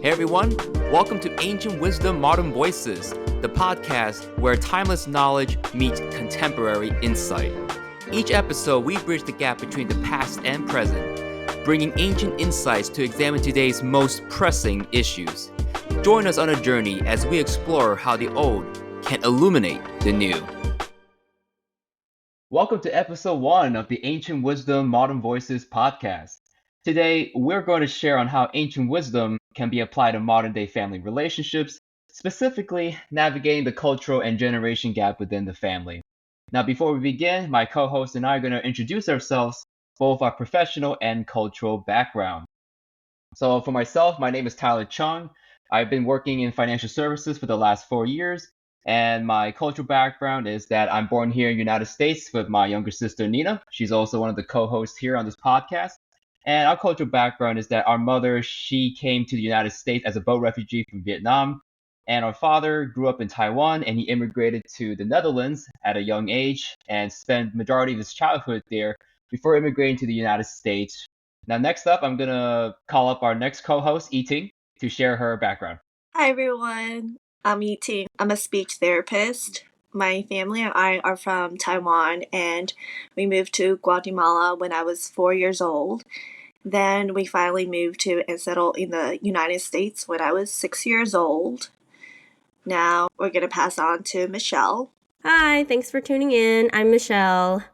Hey everyone, welcome to Ancient Wisdom Modern Voices, the podcast where timeless knowledge meets contemporary insight. Each episode, we bridge the gap between the past and present, bringing ancient insights to examine today's most pressing issues. Join us on a journey as we explore how the old can illuminate the new. Welcome to episode 1 of the Ancient Wisdom Modern Voices podcast. Today, we're going to share on how ancient wisdom can be applied to modern-day family relationships, specifically navigating the cultural and generation gap within the family. Now, before we begin, my co-host and I are going to introduce ourselves, both our professional and cultural background. So for myself, my name is Tyler Chung. I've been working in financial services for the last 4 years, and my cultural background is that I'm born here in the United States with my younger sister, Nina. She's also one of the co-hosts here on this podcast. And our cultural background is that our mother, she came to the United States as a boat refugee from Vietnam. And our father grew up in Taiwan and he immigrated to the Netherlands at a young age and spent majority of his childhood there before immigrating to the United States. Now, next up, I'm going to call up our next co-host, Eating, to share her background. Hi everyone, I'm Yi. I'm a speech therapist. My family and I are from Taiwan and we moved to Guatemala when I was 4 years old. Then we finally moved to and settled in the United States when I was 6 years old. Now we're going to pass on to Michelle. Hi, thanks for tuning in. I'm Michelle.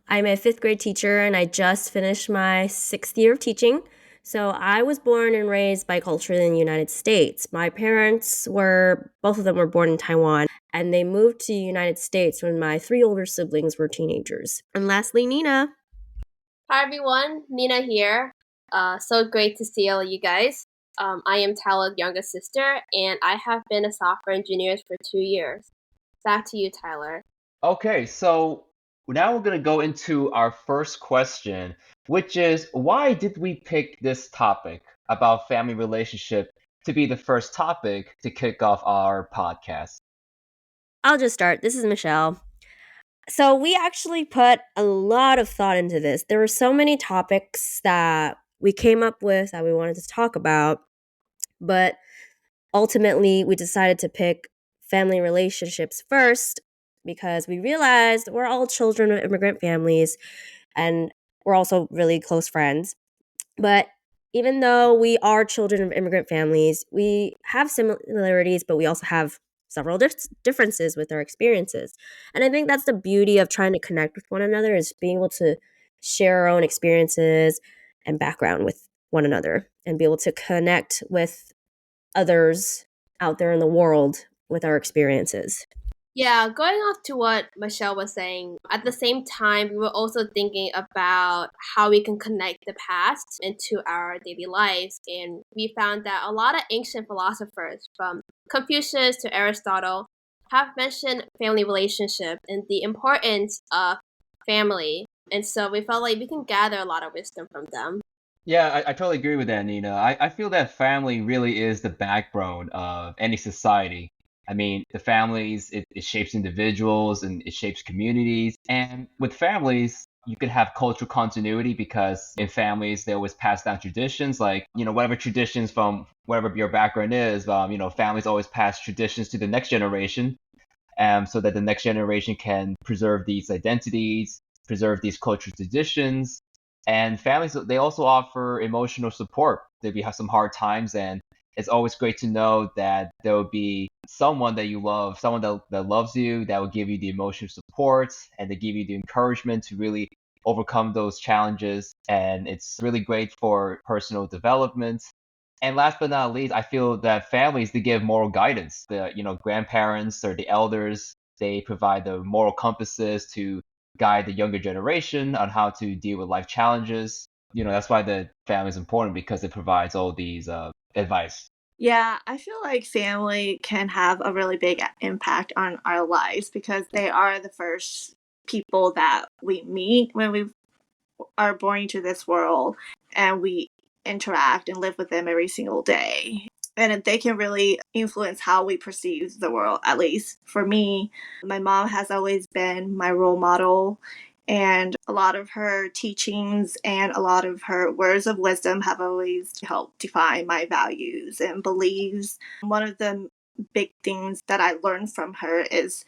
I'm a 5th grade teacher and I just finished my 6th year of teaching. So I was born and raised biculturally in the United States. My parents both of them were born in Taiwan, and they moved to the United States when my 3 older siblings were teenagers. And lastly, Nina. Hi everyone, Nina here. So great to see all of you guys. I am Tyler's younger sister, and I have been a software engineer for 2 years. Back to you, Tyler. Okay, so now we're going to go into our first question, which is why did we pick this topic about family relationship to be the first topic to kick off our podcast? I'll just start. This is Michelle. So we actually put a lot of thought into this. There were so many topics that we came up with that we wanted to talk about, but ultimately we decided to pick family relationships first because we realized we're all children of immigrant families and we're also really close friends. But even though we are children of immigrant families, we have similarities, but we also have several differences with our experiences. And I think that's the beauty of trying to connect with one another, is being able to share our own experiences and background with one another and be able to connect with others out there in the world with our experiences. Yeah, going off to what Michelle was saying, at the same time, we were also thinking about how we can connect the past into our daily lives. And we found that a lot of ancient philosophers, from Confucius to Aristotle, have mentioned family relationship and the importance of family. And so we felt like we can gather a lot of wisdom from them. Yeah, I totally agree with that, Nina. I feel that family really is the backbone of any society. I mean, the families, it shapes individuals and it shapes communities. And with families, you could have cultural continuity because in families, they always pass down traditions, like, whatever traditions from whatever your background is, families always pass traditions to the next generation, so that the next generation can preserve these identities, preserve these cultural traditions. And families, they also offer emotional support if you have some hard times. And it's always great to know that there will be someone that you love, someone that loves you, that will give you the emotional support and to give you the encouragement to really overcome those challenges. And it's really great for personal development. And last but not least, I feel that families, they give moral guidance. The grandparents or the elders, they provide the moral compasses to guide the younger generation on how to deal with life challenges. That's why the family is important, because it provides all these advice. Yeah, I feel like family can have a really big impact on our lives because they are the first people that we meet when we are born into this world, and we interact and live with them every single day. And they can really influence how we perceive the world, at least for me. My mom has always been my role model, And a lot of her teachings and a lot of her words of wisdom have always helped define my values and beliefs. One of the big things that I learned from her is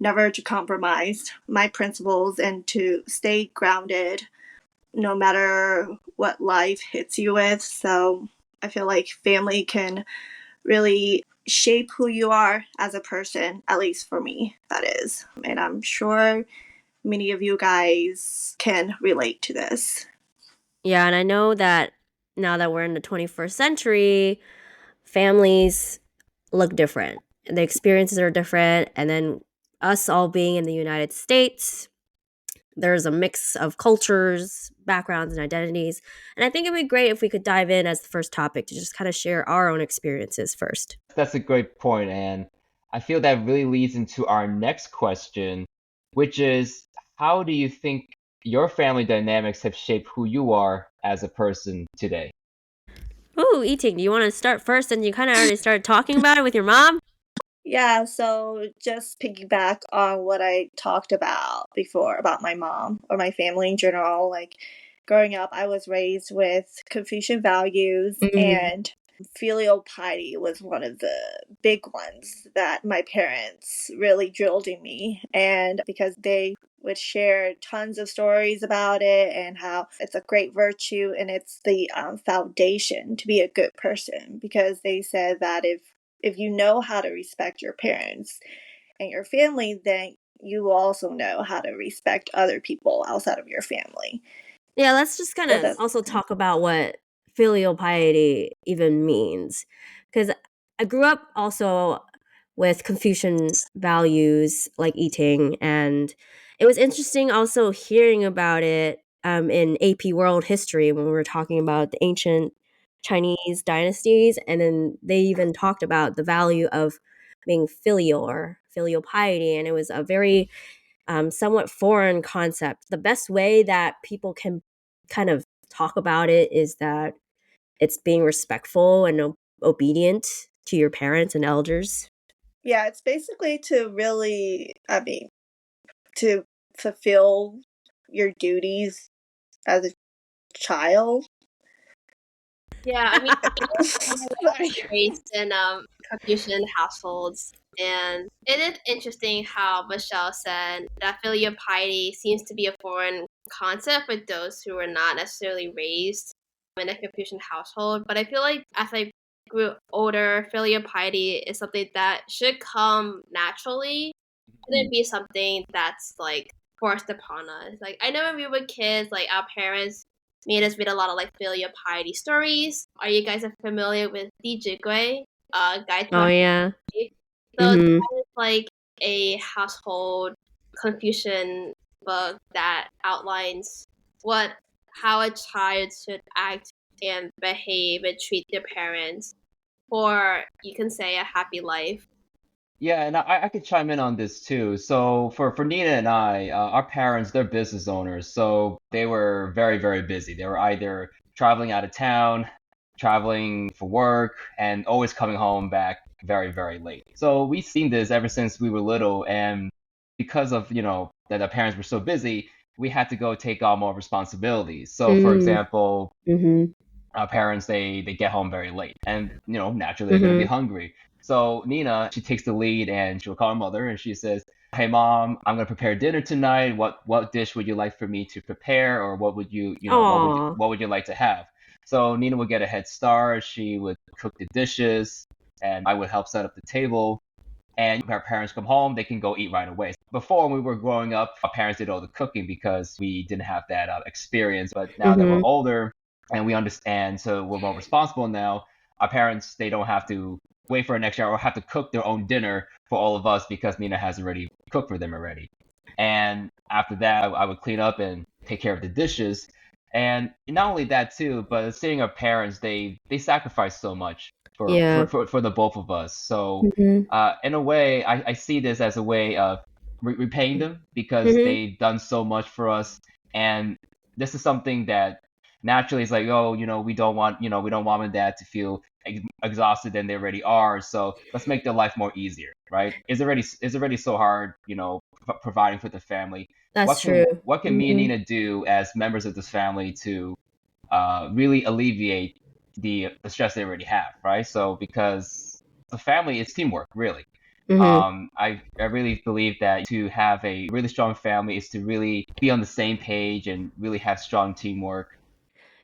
never to compromise my principles and to stay grounded no matter what life hits you with. So I feel like family can really shape who you are as a person, at least for me, that is. And I'm sure many of you guys can relate to this. Yeah, and I know that now that we're in the 21st century, families look different. The experiences are different. And then us all being in the United States, there's a mix of cultures, backgrounds, and identities. And I think it'd be great if we could dive in as the first topic to just kind of share our own experiences first. That's a great point, and I feel that really leads into our next question, which is how do you think your family dynamics have shaped who you are as a person today? Ooh, eating. Do you want to start first? And you kind of already started talking about it with your mom? Yeah, so just piggyback on what I talked about before about my mom or my family in general. Like growing up, I was raised with Confucian values, and filial piety was one of the big ones that my parents really drilled in me. And because they would share tons of stories about it and how it's a great virtue and it's the foundation to be a good person, because they said that if you know how to respect your parents and your family, then you will also know how to respect other people outside of your family. Yeah, let's just kind So of that's also talk about what filial piety even means. Because I grew up also with Confucian values like eating, and it was interesting also hearing about it in AP World History when we were talking about the ancient Chinese dynasties. And then they even talked about the value of being filial or filial piety. And it was a very somewhat foreign concept. The best way that people can kind of talk about it is that it's being respectful and obedient to your parents and elders. yeah, it's basically to really, to fulfill your duties as a child. Yeah, I mean, I was raised in Confucian households, and it is interesting how Michelle said that filial piety seems to be a foreign concept for those who were not necessarily raised in a Confucian household. But I feel like as I grew older, filial piety is something that should come naturally. It shouldn't be something that's like forced upon us. Like I know when we were kids, like our parents made us read a lot of like filial piety stories. Are you guys familiar with Di Gui, Guide to Oh a yeah. Happy? So that Mm-hmm. is like a household Confucian book that outlines what how a child should act and behave and treat their parents for you can say a happy life. Yeah, and I could chime in on this too. So for Nina and I, our parents, they're business owners, so they were very, very busy. They were either traveling out of town, traveling for work, and always coming home back very, very late. So we've seen this ever since we were little, and because of, that our parents were so busy, we had to go take on more responsibilities. So for example, Mm-hmm. our parents they get home very late, and naturally they're going to be Mm-hmm. hungry. So Nina, she takes the lead and she'll call her mother and she says, hey mom, I'm going to prepare dinner tonight. What dish would you like for me to prepare, or what would Aw. what would you like to have? So Nina would get a head start. She would cook the dishes and I would help set up the table. And when our parents come home, they can go eat right away. Before, when we were growing up, our parents did all the cooking because we didn't have that experience. But now that we're Mm-hmm. older and we understand, so we're more responsible now, our parents, they don't have to wait for an extra hour or have to cook their own dinner for all of us because Nina has already cooked for them already. And after that, I would clean up and take care of the dishes. And not only that too, but seeing our parents, they sacrifice so much Yeah. for the both of us. So Mm-hmm. in a way, I see this as a way of repaying them because Mm-hmm. they've done so much for us. And this is something that naturally is like, oh, we don't want mom and dad to feel exhausted than they already are. So let's make their life more easier, right? It's already so hard, providing for the family. That's true. What can me and Nina do as members of this family to really alleviate the stress they already have, right? So because the family is teamwork, really. Mm-hmm. I really believe that to have a really strong family is to really be on the same page and really have strong teamwork.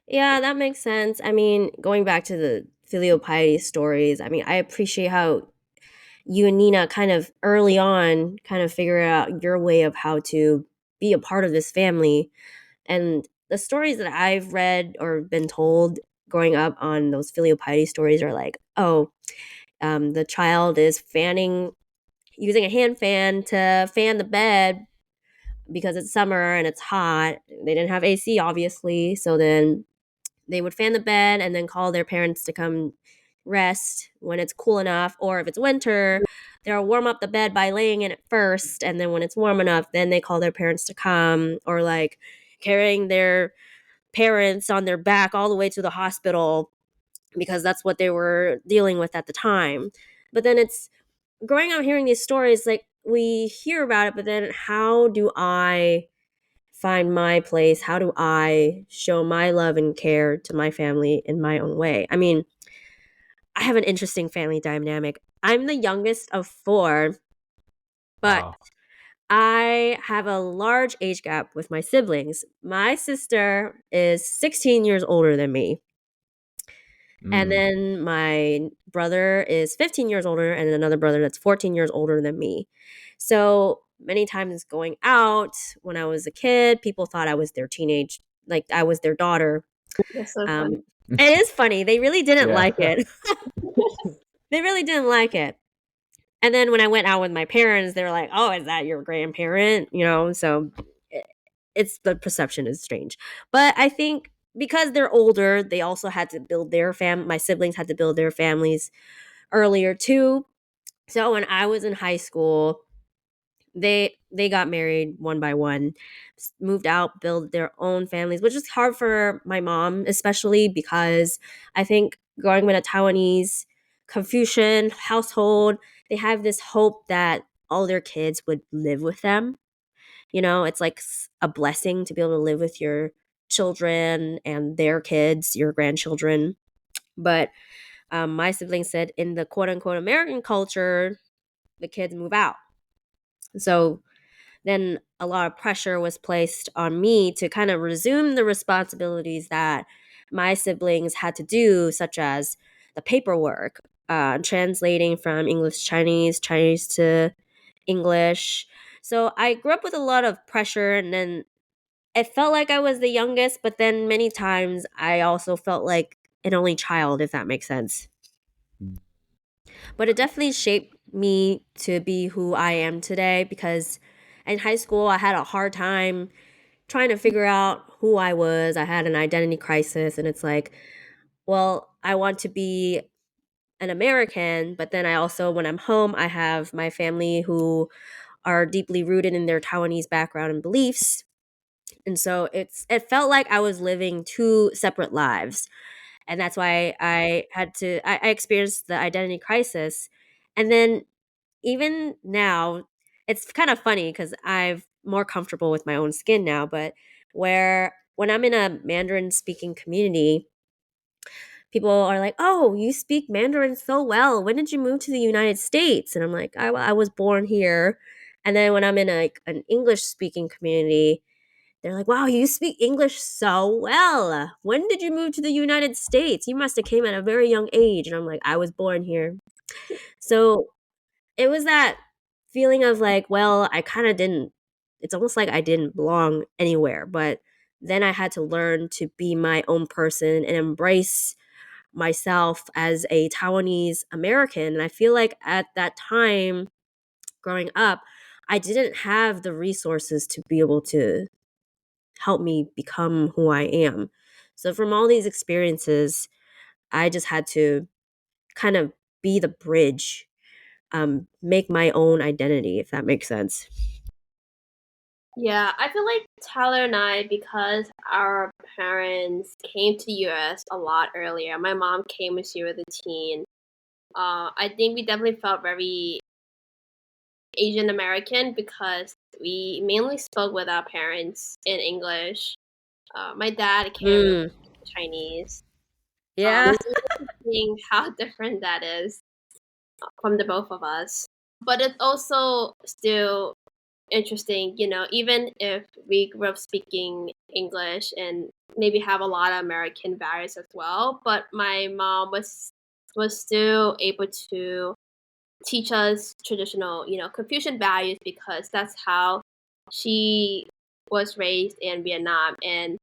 Yeah, that makes sense. I mean, going back to the filial piety stories, I mean, I appreciate how you and Nina kind of early on kind of figure out your way of how to be a part of this family. And the stories that I've read or been told growing up on those filial piety stories are like, oh, the child is using a hand fan to fan the bed because it's summer and it's hot. They didn't have AC, obviously. So then they would fan the bed and then call their parents to come rest when it's cool enough. Or if it's winter, they'll warm up the bed by laying in it first. And then when it's warm enough, then they call their parents to come. Or like carrying their parents on their back all the way to the hospital because that's what they were dealing with at the time. But then it's growing up hearing these stories, like we hear about it, but then how do I find my place? How do I show my love and care to my family in my own way? I mean, I have an interesting family dynamic. I'm the youngest of four, but Wow. I have a large age gap with my siblings. My sister is 16 years older than me. And Mm. then my brother is 15 years older, and another brother that's 14 years older than me. So many times going out when I was a kid, people thought I was their like I was their daughter. That's so funny. Um, it is funny. They really didn't Yeah. like it. They really didn't like it. And then when I went out with my parents, they were like, "Oh, is that your grandparent?" You know, so it's the perception is strange. But I think because they're older, they also had to build their my siblings had to build their families earlier too. So when I was in high school, they got married one by one, moved out, built their own families, which is hard for my mom, especially because I think growing with a Taiwanese Confucian household, they have this hope that all their kids would live with them. You know, it's like a blessing to be able to live with your children and their kids, your grandchildren. But my siblings said in the quote unquote American culture, the kids move out. So then a lot of pressure was placed on me to kind of resume the responsibilities that my siblings had to do, such as the paperwork, translating from English to Chinese, Chinese to English. So I grew up with a lot of pressure, and then it felt like I was the youngest, but then many times I also felt like an only child, if that makes sense. But it definitely shaped me to be who I am today because in high school I had a hard time trying to figure out who I was. I had an identity crisis, and it's like, well, I want to be an American, but then I also, when I'm home, I have my family who are deeply rooted in their Taiwanese background and beliefs. And so it felt like I was living two separate lives. And that's why I experienced the identity crisis. And then even now, it's kind of funny because I'm more comfortable with my own skin now, but where when I'm in a Mandarin speaking community, people are like, "Oh, you speak Mandarin so well. When did you move to the United States?" And I'm like, I was born here." And then when I'm in an English speaking community, they're like, "Wow, you speak English so well. When did you move to the United States? You must have came at a very young age." And I'm like, "I was born here." So it was that feeling of like, well, I kind of didn't, it's almost like I didn't belong anywhere. But then I had to learn to be my own person and embrace myself as a Taiwanese American. And I feel like at that time growing up, I didn't have the resources to be able to help me become who I am. So from all these experiences, I just had to kind of be the bridge, make my own identity, if that makes sense. Yeah, I feel like Tyler and I, because our parents came to US a lot earlier. My mom came when she was a teen. I think we definitely felt very Asian American because we mainly spoke with our parents in English. My dad can't really speak Chinese. Yeah. Seeing how different that is from the both of us. But it's also still interesting, even if we grew up speaking English and maybe have a lot of American values as well. But my mom was still able to teach us traditional, Confucian values because that's how she was raised in Vietnam. And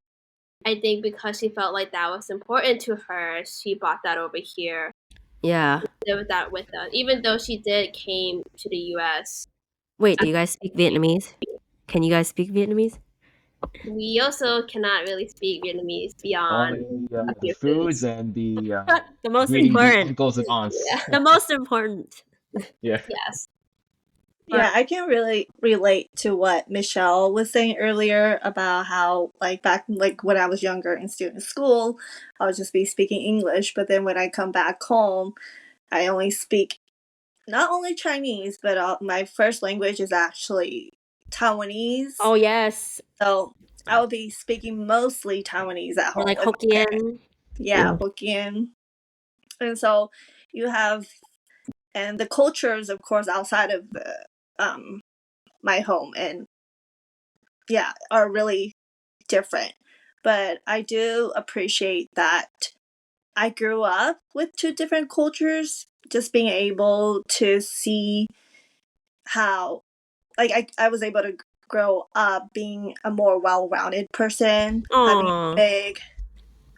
I think because she felt like that was important to her, she brought that over here. Yeah. Lived that with us, even though she did came to the U.S. Wait, do you guys speak Vietnamese? Can you guys speak Vietnamese? We also cannot really speak Vietnamese beyond Only a the few foods foods. and the The most greeting the important. uncles and aunts. Yeah. The most important. Yeah. Yes. Yeah, I can really relate to what Michelle was saying earlier about how, like, back, like, when I was younger and still in school, I would just be speaking English. But then when I come back home, I only speak not only Chinese, but my first language is actually Taiwanese. Oh, yes. So I would be speaking mostly Taiwanese at Or home. like with my parents. Hokkien. Yeah, Hokkien. And so you have, and the cultures, of course, outside of the my home, and yeah, are really different. But I do appreciate that I grew up with two different cultures, just being able to see how, like, I was able to grow up being a more well-rounded person, having Aw.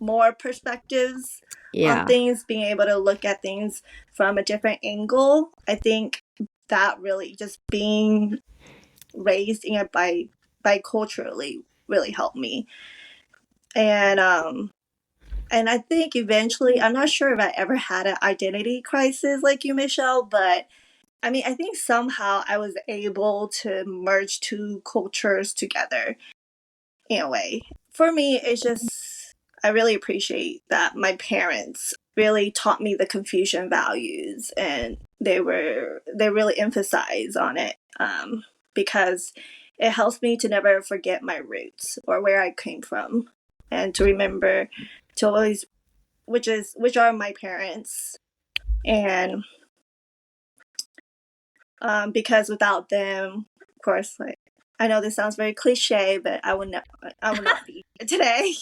more perspectives on Yeah. things, being able to look at things from a different angle. I think that really, just being raised in it biculturally, really helped me. And I think eventually, I'm not sure if I ever had an identity crisis like you, Michelle, but I mean, I think somehow I was able to merge two cultures together in a way. For me, it's just, I really appreciate that my parents really taught me the Confucian values, and they really emphasize on it, because it helps me to never forget my roots or where I came from, and to remember to always, which are my parents. And because without them, of course, like, I know this sounds very cliche, but I would not be here today.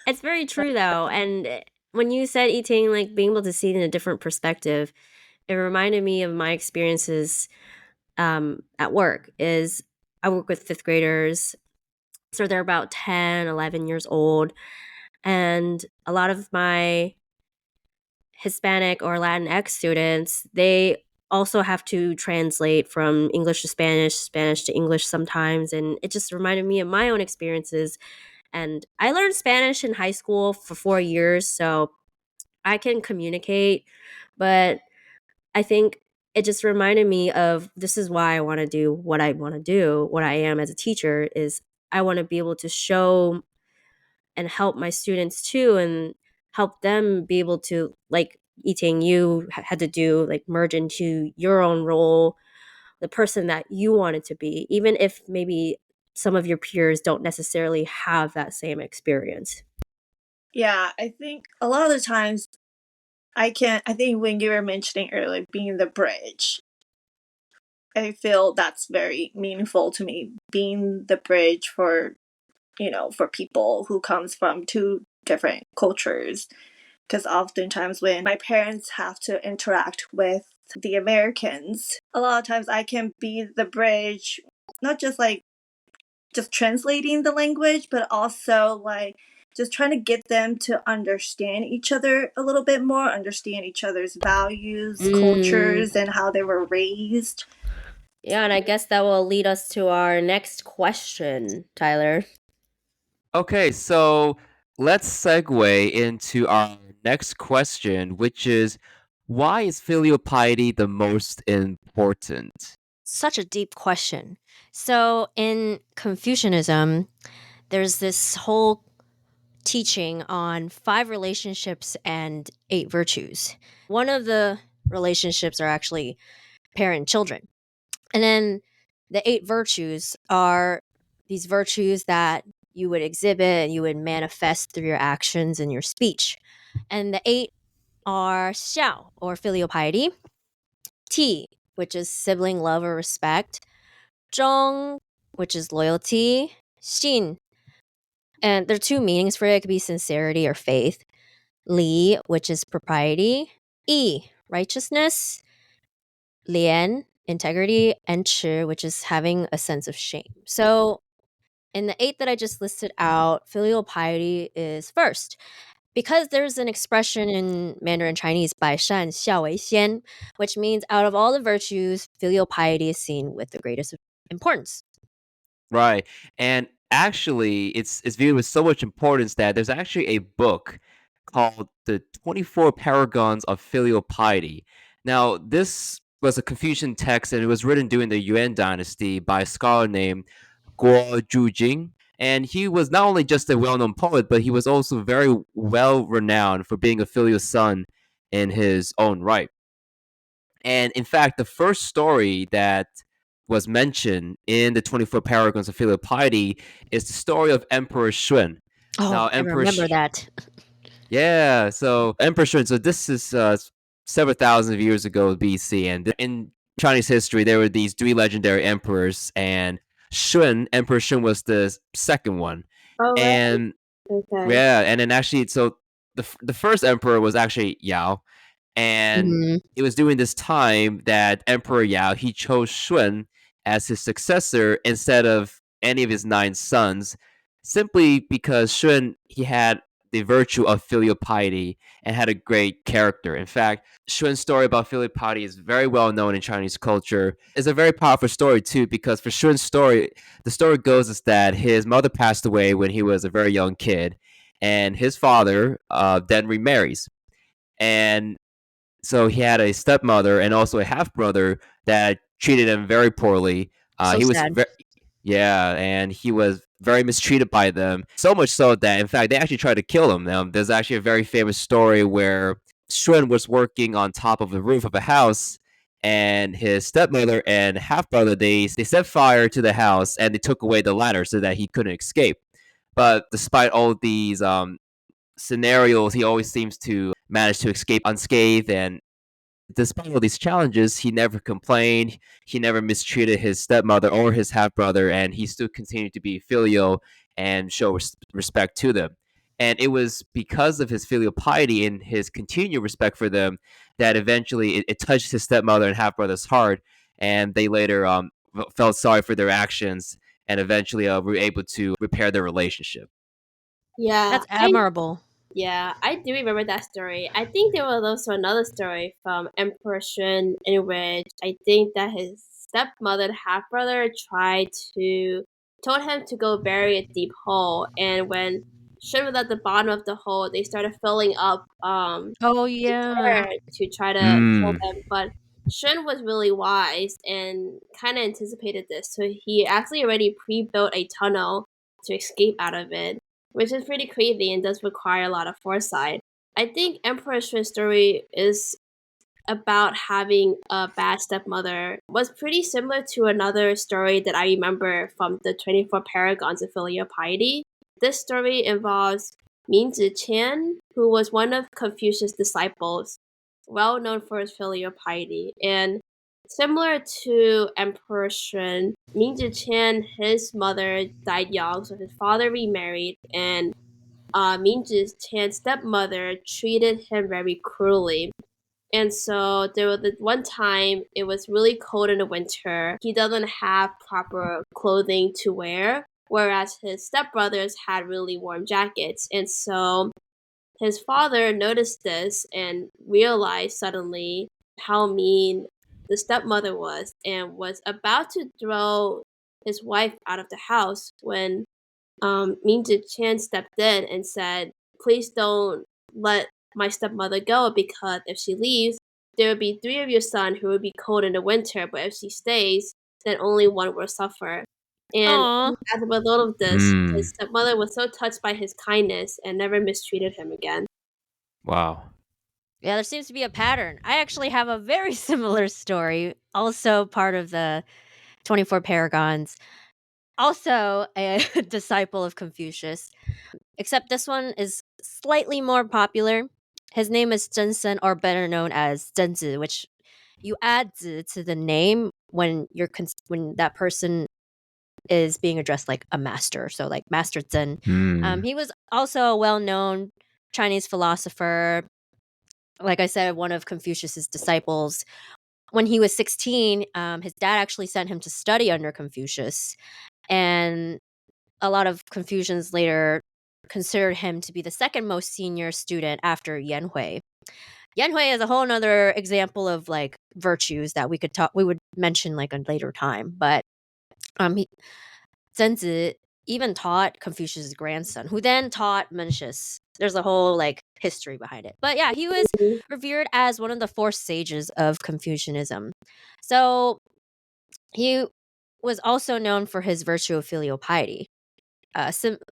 It's very true though. And when you said eating, like being able to see it in a different perspective, it reminded me of my experiences at work. Is I work with fifth graders. So they're about 10, 11 years old. And a lot of my Hispanic or Latinx students, they also have to translate from English to Spanish, Spanish to English sometimes. And it just reminded me of my own experiences. And I learned Spanish in high school for 4 years, so I can communicate. But I think it just reminded me of this is why I want to do what I want to do, what I am as a teacher, is I want to be able to show and help my students too, and help them be able to, like eating you had to do, like merge into your own role, the person that you wanted to be, even if maybe some of your peers don't necessarily have that same experience. Yeah, I think a lot of the times I think when you were mentioning earlier being the bridge, I feel that's very meaningful to me, being the bridge for, for people who comes from two different cultures. Because oftentimes when my parents have to interact with the Americans, a lot of times I can be the bridge, not just like just translating the language, but also like just trying to get them to understand each other a little bit more, understand each other's values, cultures, and how they were raised. Yeah, and I guess that will lead us to our next question, Tyler. Okay, so let's segue into our next question, which is why is filial piety the most important? Such a deep question. So, in Confucianism, there's this whole teaching on 5 relationships and 8 virtues. One of the relationships are actually parent children. And then the 8 virtues are these virtues that you would exhibit and you would manifest through your actions and your speech. And the 8 are xiao, or filial piety, ti, which is sibling love or respect, zhong, which is loyalty, xin, and there are 2 meanings for it. It could be sincerity or faith, li, which is propriety, yi, righteousness, lian, integrity, and chi, which is having a sense of shame. So in the 8 that I just listed out, filial piety is first. Because there's an expression in Mandarin Chinese, 百善孝为先, which means out of all the virtues, filial piety is seen with the greatest importance. Right. And actually, it's viewed with so much importance that there's actually a book called The 24 Paragons of Filial Piety. Now, this was a Confucian text and it was written during the Yuan dynasty by a scholar named Guo Zhujing. And he was not only just a well known poet, but he was also very well renowned for being a filial son in his own right. And in fact, the first story that was mentioned in the 24 Paragons of Filial Piety is the story of Emperor Shun. Oh, Now, I remember that. Yeah, so Emperor Shun. So this is several thousand of years ago BC, and in Chinese history, there were these 3 legendary emperors, and Emperor Shun was the second one. Oh, right. And Okay. yeah, and then actually, so the first emperor was actually Yao, and Mhm. it was during this time that Emperor Yao he chose Shun as his successor instead of any of his 9 sons, simply because Shun he had the virtue of filial piety and had a great character. In fact, Shun's story about filial piety is very well known in Chinese culture. It's a very powerful story too, because for Shun's story, the story goes is that his mother passed away when he was a very young kid, and his father then remarries. And so he had a stepmother and also a half brother that treated him very poorly. So He was sad. yeah, and he was very mistreated by them. So much so that, in fact, they actually tried to kill him. There's actually a very famous story where Shun was working on top of the roof of a house, and his stepmother and half brother they set fire to the house and they took away the ladder so that he couldn't escape. But despite all these scenarios, he always seems to manage to escape unscathed. And despite all these challenges, he never complained. He never mistreated his stepmother or his half brother, and he still continued to be filial and show respect to them. And it was because of his filial piety and his continued respect for them that eventually it touched his stepmother and half brother's heart, and they later felt sorry for their actions and eventually were able to repair their relationship. Yeah, That's admirable. I do remember that story. I think there was also another story from Emperor Shun in which I think that his stepmother and half brother told him to go bury a deep hole, and when Shun was at the bottom of the hole, they started filling up Oh, the yeah. air to try to kill Mm. him. But Shun was really wise and kind of anticipated this, so he actually already pre-built a tunnel to escape out of it, which is pretty crazy and does require a lot of foresight. I think Emperor Shun's story is about having a bad stepmother was pretty similar to another story that I remember from the 24 Paragons of Filial Piety. This story involves Min Ziqian, who was one of Confucius' disciples, well known for his filial piety. And similar to Emperor Shun, Min Ziqian, his mother died young, so his father remarried, and Min Ziqian's stepmother treated him very cruelly. And so there was the one time it was really cold in the winter. He doesn't have proper clothing to wear, whereas his stepbrothers had really warm jackets. And so his father noticed this and realized suddenly how mean the stepmother was and was about to throw his wife out of the house when Min Chan stepped in and said, "Please don't let my stepmother go because if she leaves, there will be 3 of your sons who will be cold in the winter, but if she stays, then only one will suffer." And Aw. as a result of this, Mm. his stepmother was so touched by his kindness and never mistreated him again. Wow. Yeah, there seems to be a pattern. I actually have a very similar story, also part of the 24 Paragons, also a disciple of Confucius, except this one is slightly more popular. His name is Zhensen, or better known as Zhenzi, which you add zi to the name when when that person is being addressed like a master. So like Master Zhen. He was also a well-known Chinese philosopher. Like I said, one of Confucius's disciples. When he was 16, his dad actually sent him to study under Confucius, and a lot of Confucians later considered him to be the second most senior student after Yan Hui. Yan Hui is a whole nother example of like virtues that we would mention like a later time. But he, Zhenzi even taught Confucius' grandson, who then taught Mencius. There's a whole like history behind it. But yeah, he was revered as one of the four sages of Confucianism. So he was also known for his virtue of filial piety.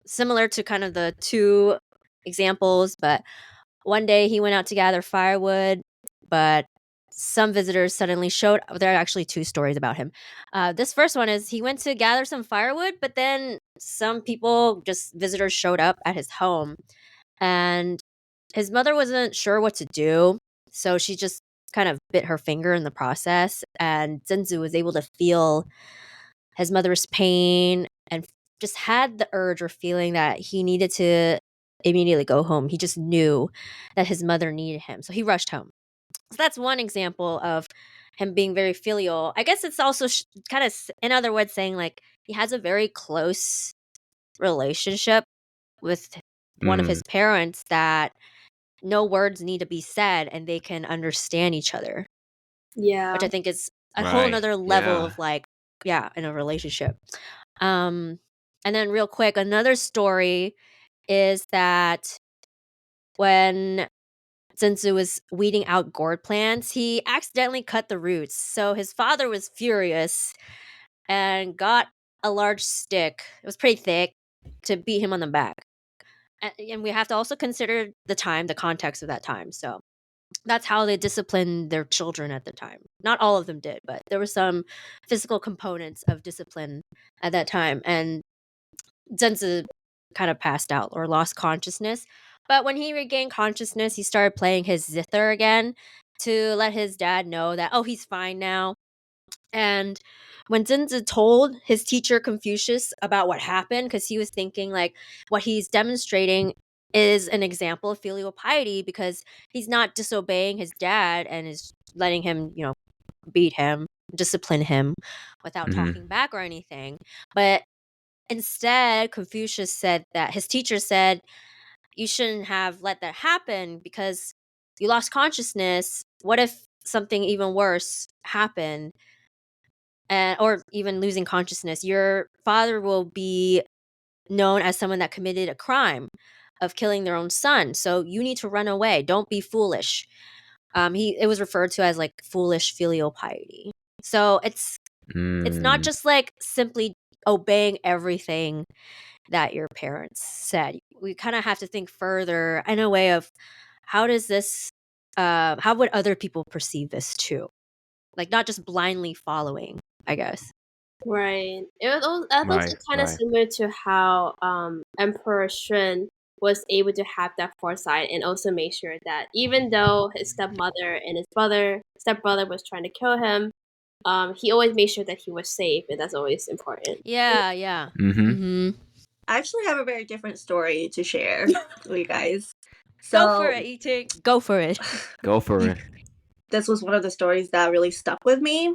Similar to kind of the two examples, but one day he went out to gather firewood, but some visitors suddenly showed. There are actually two stories about him. This first one is he went to gather some firewood, but then visitors showed up at his home, and his mother wasn't sure what to do, so she just kind of bit her finger in the process, and Zenzu was able to feel his mother's pain and just had the urge or feeling that he needed to immediately go home. He just knew that his mother needed him, so he rushed home. So that's one example of him being very filial. I guess it's also kind of, in other words, saying like he has a very close relationship with one of his parents that no words need to be said and they can understand each other, Yeah. which I think is a whole nother level of like, yeah, in a relationship. And then real quick, another story is that when Zenzu was weeding out gourd plants, he accidentally cut the roots. So his father was furious and got a large stick. It was pretty thick to beat him on the back. And we have to also consider the context of that time. So that's how they disciplined their children at the time. Not all of them did, but there were some physical components of discipline at that time. And Zenzi kind of passed out or lost consciousness. But when he regained consciousness, he started playing his zither again to let his dad know that, oh, he's fine now. And when Zenzi told his teacher Confucius about what happened, because he was thinking like what he's demonstrating is an example of filial piety because he's not disobeying his dad and is letting him, beat him, discipline him without talking back or anything. But instead, Confucius said that his teacher said, you shouldn't have let that happen because you lost consciousness. What if something even worse happened? Or even losing consciousness? Your father will be known as someone that committed a crime of killing their own son. So you need to run away. Don't be foolish. It was referred to as like foolish filial piety. So it's not just like simply obeying everything that your parents said. We kind of have to think further in a way of how would other people perceive this too? Like not just blindly following, I guess. Right. That's also kind of similar to how Emperor Shun was able to have that foresight and also make sure that even though his stepmother and his stepbrother was trying to kill him, he always made sure that he was safe, and that's always important. Yeah. I actually have a very different story to share with you guys. Go for it, Eating. Go for it. Go for it. This was one of the stories that really stuck with me.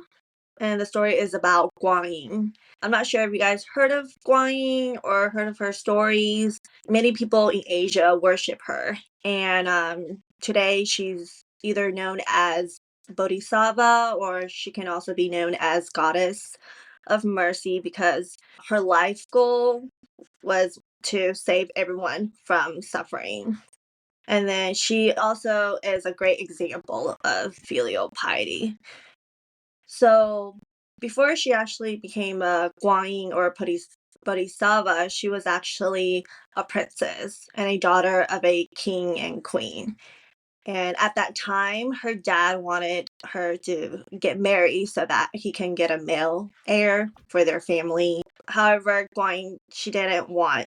And the story is about Guanyin. I'm not sure if you guys heard of Guanyin or heard of her stories. Many people in Asia worship her. And today she's either known as Bodhisattva or she can also be known as Goddess of Mercy because her life goal was to save everyone from suffering. And then she also is a great example of filial piety. So before she actually became a Guanyin or a Bodhisattva, she was actually a princess and a daughter of a king and queen. And at that time, her dad wanted her to get married so that he can get a male heir for their family. However, she didn't want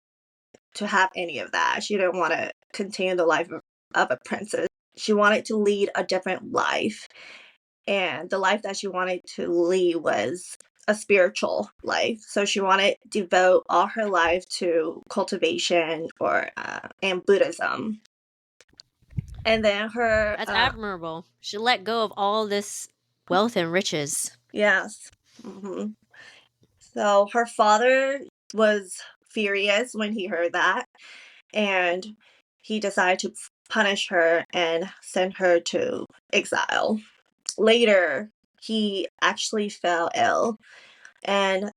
to have any of that. She didn't want to continue the life of a princess. She wanted to lead a different life. And the life that she wanted to lead was a spiritual life. So she wanted to devote all her life to cultivation and Buddhism. And then That's admirable. She let go of all this wealth and riches. Yes. Mm-hmm. So her father was furious when he heard that, and he decided to punish her and send her to exile. Later, he actually fell ill, and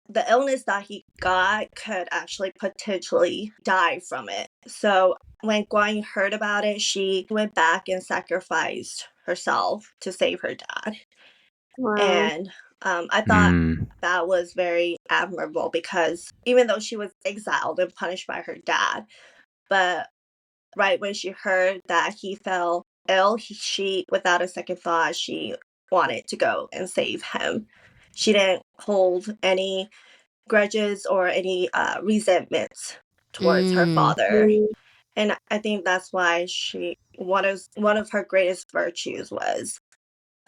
the illness that he got could actually potentially die from it. So when Guan Yin heard about it, she went back and sacrificed herself to save her dad. Wow. And I thought that was very admirable, because even though she was exiled and punished by her dad, but right when she heard that he fell ill, she, without a second thought, she wanted to go and save him. She didn't hold any grudges or any resentments towards her father. And I think that's why one of her greatest virtues was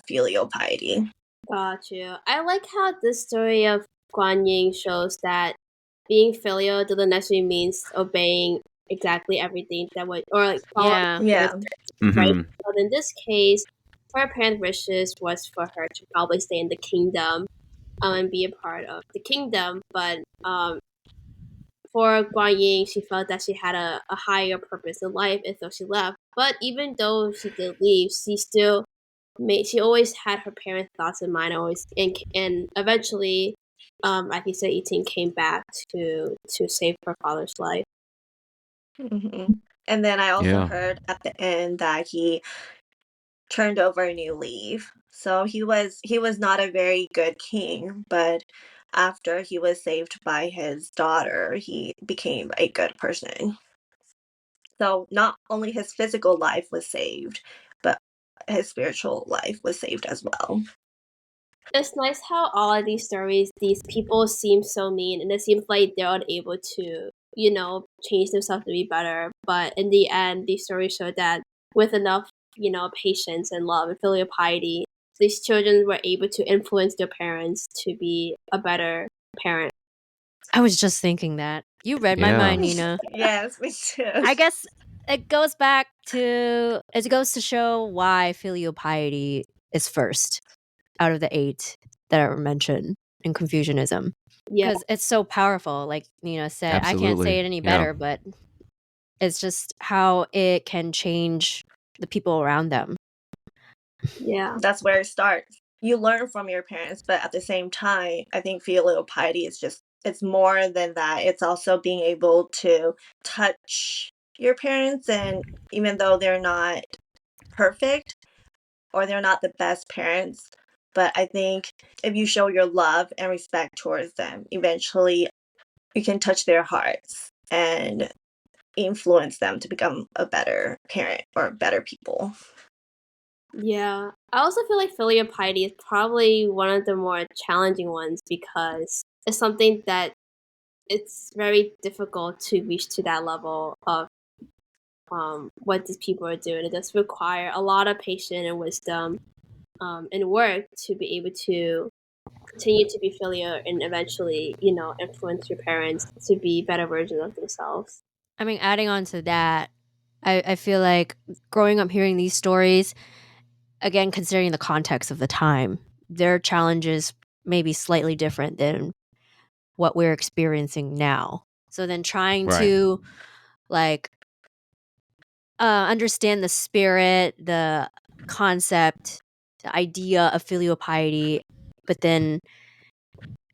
filial piety. Got you. I like how this story of Guan Yin shows that being filial doesn't necessarily means obeying exactly everything that would, or like following Yeah. right? But in this case, her parents' wishes was for her to probably stay in the kingdom, and be a part of the kingdom. But for Guan Yin, she felt that she had a higher purpose in life, and so she left. But even though she did leave, she always had her parents' thoughts in mind. And eventually, like you said, 18 came back to save her father's life. Mm-hmm. And then I also heard at the end that he turned over a new leaf. So he was not a very good king, but after he was saved by his daughter, he became a good person. So not only his physical life was saved, but his spiritual life was saved as well. It's nice how all of these stories, these people seem so mean, and it seems like they're unable to, change themselves to be better. But in the end, these stories show that with enough, patience and love and filial piety, these children were able to influence their parents to be a better parent. I was just thinking that. You read my mind, Nina. Yes, me too. I guess it goes to show why filial piety is first out of the 8 that are mentioned in Confucianism. Yeah. Because it's so powerful. Like Nina said, I can't say it any better, but it's just how it can change the people around them. Yeah. That's where it starts. You learn from your parents, but at the same time, I think filial piety is it's more than that. It's also being able to touch your parents, and even though they're not perfect or they're not the best parents, but I think if you show your love and respect towards them, eventually you can touch their hearts and influence them to become a better parent or better people. Yeah. I also feel like filial piety is probably one of the more challenging ones, because it's something that it's very difficult to reach to that level of what these people are doing. It does require a lot of patience and wisdom and work to be able to continue to be filial and eventually, influence your parents to be better versions of themselves. I mean, adding on to that, I feel like growing up hearing these stories, again, considering the context of the time, their challenges may be slightly different than what we're experiencing now. So then trying to understand the spirit, the concept, the idea of filial piety, but then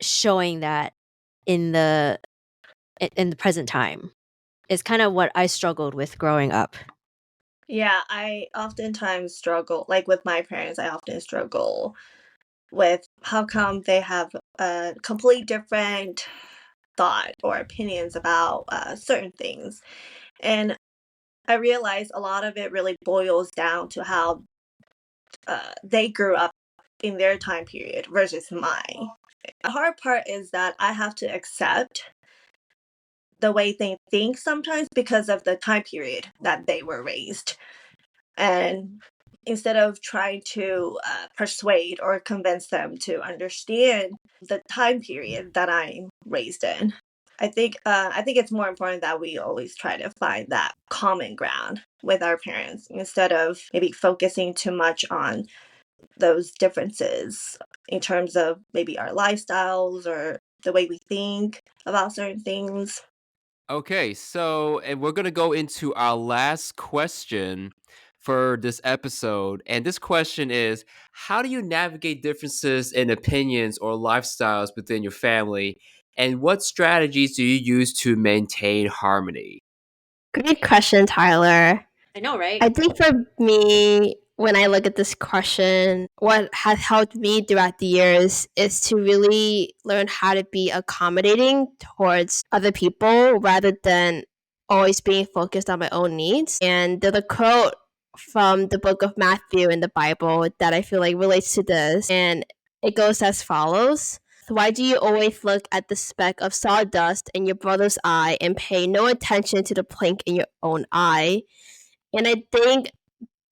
showing that in the present time is kind of what I struggled with growing up. Yeah, I oftentimes struggle, like with my parents, I often struggle with how come they have a completely different thought or opinions about certain things. And I realize a lot of it really boils down to how they grew up in their time period versus mine. The hard part is that I have to accept the way they think sometimes because of the time period that they were raised. And instead of trying to persuade or convince them to understand the time period that I'm raised in, I think it's more important that we always try to find that common ground with our parents instead of maybe focusing too much on those differences in terms of maybe our lifestyles or the way we think about certain things. Okay, so and we're gonna go into our last question for this episode. And this question is, how do you navigate differences in opinions or lifestyles within your family? And what strategies do you use to maintain harmony? Great question, Tyler. I know, right? I think for me, when I look at this question, what has helped me throughout the years is to really learn how to be accommodating towards other people rather than always being focused on my own needs. And there's a quote from the book of Matthew in the Bible that I feel like relates to this. And it goes as follows. Why do you always look at the speck of sawdust in your brother's eye and pay no attention to the plank in your own eye? And I think